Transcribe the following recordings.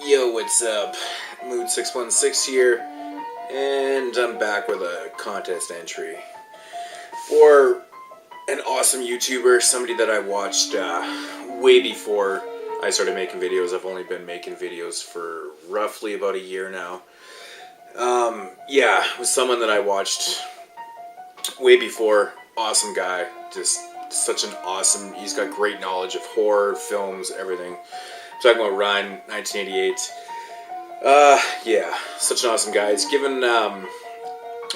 Yo, what's up? Mood616 here, and I'm back with a contest entry for an awesome YouTuber, somebody that I watched way before I started making videos. I've only been making videos for roughly about a year now. Yeah, it was someone that I watched way before. Awesome guy, just such an awesome, he's got great knowledge of horror, films, everything. I'm talking about Rhine1988. Yeah, such an awesome guy. He's given, or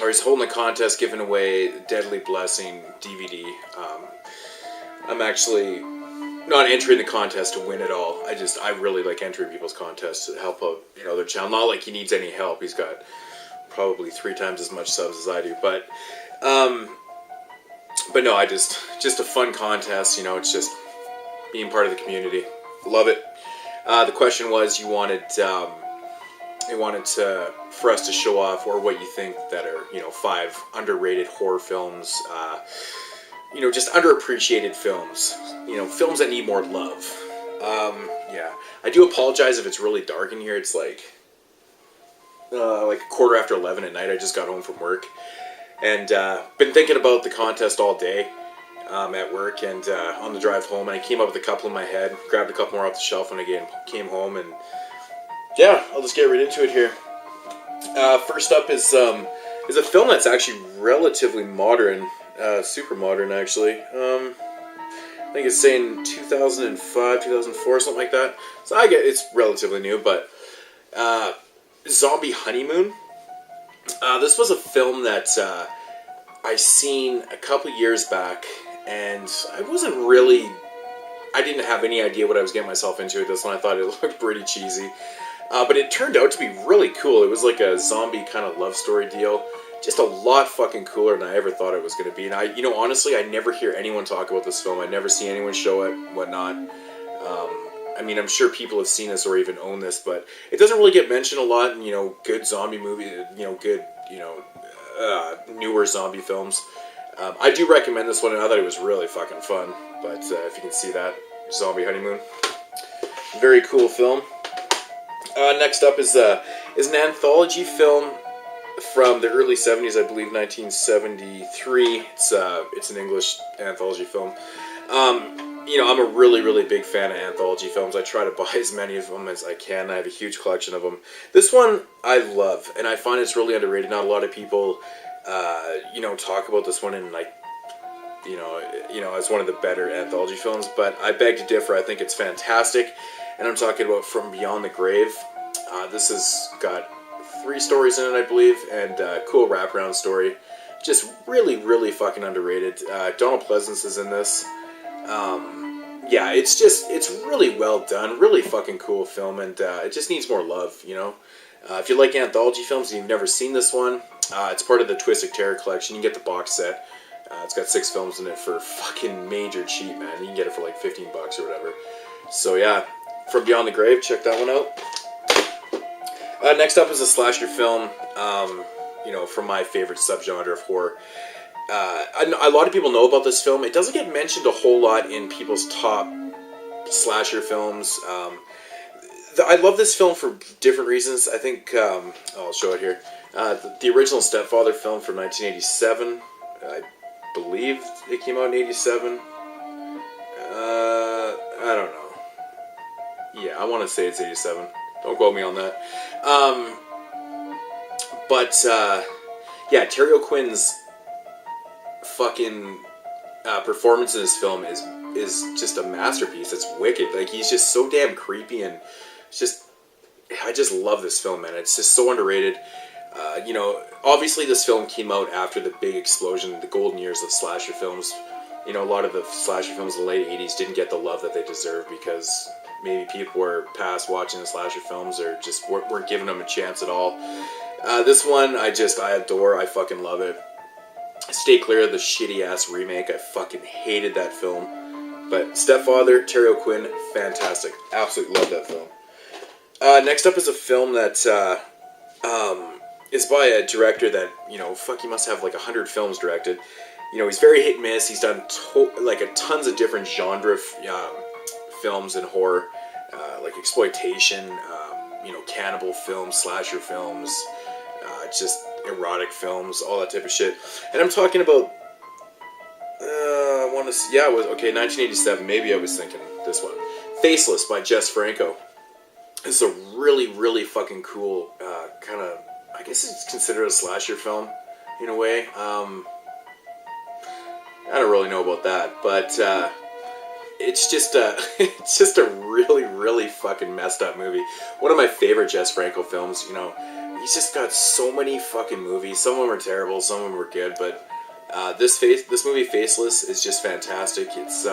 he's holding a contest giving away Deadly Blessing DVD. I'm actually not entering the contest to win it all. I really like entering people's contests to help out, their channel. Not like he needs any help. He's got probably 3 times as much subs as I do, but no, just a fun contest, it's just being part of the community. Love it. The question was, you wanted for us to show off, or what you think that are, 5 underrated horror films, just underappreciated films, films that need more love. Yeah, I do apologize if it's really dark in here. It's like 11:15 at night. I just got home from work, and been thinking about the contest all day at work, and on the drive home, and I came up with a couple in my head, grabbed a couple more off the shelf when I came home, and yeah, I'll just get right into it here. First up is a film that's actually relatively modern, super modern actually. I think it's saying 2005, 2004, something like that. So I get it's relatively new, but Zombie Honeymoon. This was a film that I seen a couple years back, and I didn't have any idea what I was getting myself into with this one. I thought it looked pretty cheesy. But it turned out to be really cool. It was like a zombie kind of love story deal. Just a lot fucking cooler than I ever thought it was going to be. And honestly, I never hear anyone talk about this film. I never see anyone show it, whatnot. I'm sure people have seen this or even own this, but it doesn't really get mentioned a lot in, good zombie movies, good, newer zombie films. I do recommend this one, and I thought it was really fucking fun. But if you can see that, Zombie Honeymoon. Very cool film. Next up is an anthology film from the early 70s, I believe 1973. It's an English anthology film. I'm a really, really big fan of anthology films. I try to buy as many of them as I can. I have a huge collection of them. This one I love, and I find it's really underrated. Not a lot of people, talk about this one in as one of the better anthology films, but I beg to differ. I think it's fantastic, and I'm talking about From Beyond the Grave. This has got 3 stories in it, I believe, and a cool wraparound story. Just really, really fucking underrated. Donald Pleasance is in this. Yeah, it's really well done, really fucking cool film, and it just needs more love, If you like anthology films and you've never seen this one, it's part of the Twisted Terror collection. You can get the box set. It's got 6 films in it for fucking major cheap, man. You can get it for like $15 or whatever. So yeah, From Beyond the Grave, check that one out. Next up is a slasher film, from my favorite subgenre of horror. A lot of people know about this film. It doesn't get mentioned a whole lot in people's top slasher films. I love this film for different reasons. I think, I'll show it here. The original Stepfather film from 1987. I believe it came out in 87. I don't know. Yeah, I want to say it's 87. Don't quote me on that. Yeah, Terry O'Quinn's fucking performance in this film is just a masterpiece. It's wicked. Like, he's just so damn creepy, and I just love this film, man. It's just so underrated. Obviously this film came out after the big explosion, the golden years of slasher films. A lot of the slasher films in the late 80s didn't get the love that they deserved because maybe people were past watching the slasher films or just weren't giving them a chance at all. This one, I adore. I fucking love it. Stay clear of the shitty-ass remake. I fucking hated that film. But Stepfather, Terry O'Quinn, fantastic. Absolutely love that film. Next up is a film that is by a director that, he must have like 100 films directed. He's very hit and miss. He's done tons of different genre films in horror, like exploitation, you know, cannibal films, slasher films, just erotic films, all that type of shit. And I'm talking about, I want to see, yeah, it was, okay, 1987, maybe I was thinking this one. Faceless by Jess Franco. It's a really, really fucking cool, kind of, I guess it's considered a slasher film, in a way. I don't really know about that, but it's just it's just a really, really fucking messed up movie. One of my favorite Jess Franco films. You know, he's just got so many fucking movies. Some of them are terrible, some of them are good, but this movie Faceless is just fantastic. It's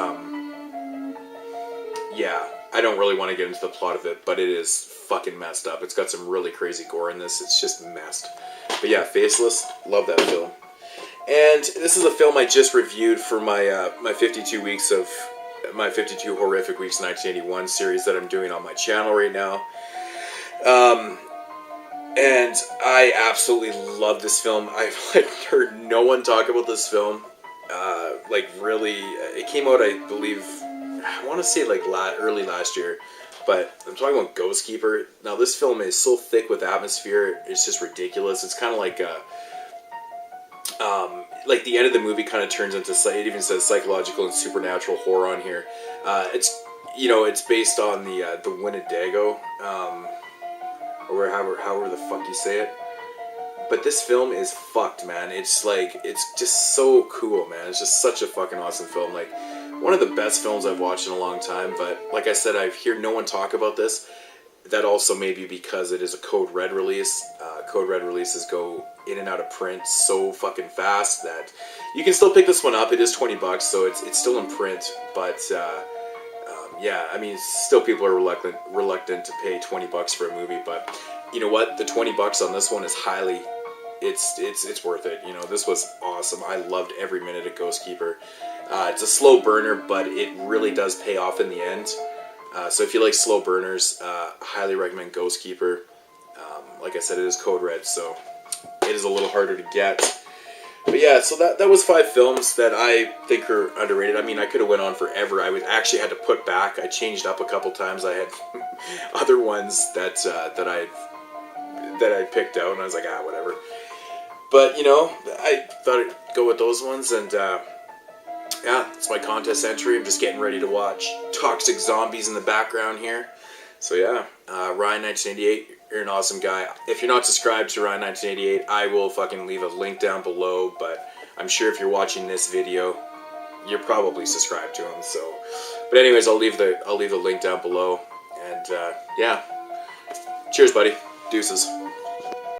yeah, I don't really want to get into the plot of it, but it is fucking messed up. It's got some really crazy gore in this. It's just messed. But yeah, Faceless, love that film. And this is a film I just reviewed for my my 52 weeks of my 52 horrific weeks 1981 series that I'm doing on my channel right now. And I absolutely love this film. I've like heard no one talk about this film. Like really, it came out, I believe, I want to say like early last year. But I'm talking about Ghost Keeper. Now this film is so thick with atmosphere, it's just ridiculous. It's kind of like the end of the movie kind of turns into, it even says psychological and supernatural horror on here. It's, you know, it's based on the Winnebago, or however the fuck you say it. But this film is fucked, man. It's like, it's just so cool, man. It's just such a fucking awesome film. Like, one of the best films I've watched in a long time. But like I said, I hear no one talk about this. That also may be because it is a Code Red release. Code Red releases go in and out of print so fucking fast that you can still pick this one up. It is $20, so it's still in print. But yeah, I mean, still people are reluctant to pay $20 for a movie. But you know what? The $20 on this one is highly, it's worth it. You know, this was awesome. I loved every minute of Ghost Keeper. It's a slow burner, but it really does pay off in the end. So if you like slow burners, highly recommend Ghost Keeper. Like I said, it is Code Red, so it is a little harder to get. But yeah, so that was 5 films that I think are underrated. I mean, I could have went on forever. I actually had to put back. I changed up a couple times. I had other ones that I picked out, and I was like, whatever. But you know, I thought I'd go with those ones, and yeah, it's my contest entry. I'm just getting ready to watch Toxic Zombies in the background here. So yeah, Rhine1988, you're an awesome guy. If you're not subscribed to Rhine1988, I will fucking leave a link down below, but I'm sure if you're watching this video, you're probably subscribed to him, so. But anyways, I'll leave the link down below, and yeah. Cheers, buddy. Deuces.